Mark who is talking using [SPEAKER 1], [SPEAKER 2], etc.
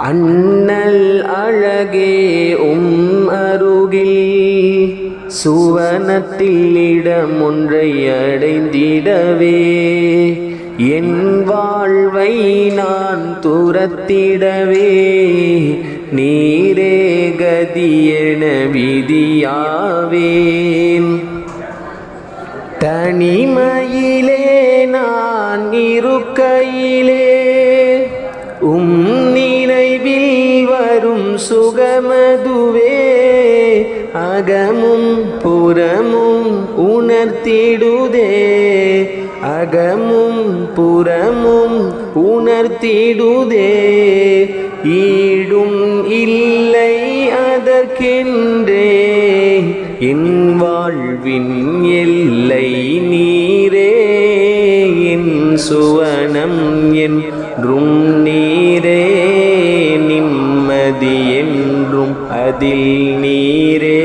[SPEAKER 1] அண்ணல் அழகே அருகில் சுவனத்தில் இடமொன்றை அடைந்திடவே என் வாழ்வை நான் துரத்திடவே நீரே கதியென விதியாவேன். தனிமையிலே நான் இருக்கையிலே நினைவில் வரும் சுகமதுவே அகமும் புறமும் உணர்த்திடுதே அகமும் புறமும் உணர்த்திடுதே. ஈடும் இல்லை அதற்கென்றே என் வாழ்வின் எல்லை நீரே என் சுவனம் என்றும் நீரே நிம்மதி என்றும் அதில் நீரே.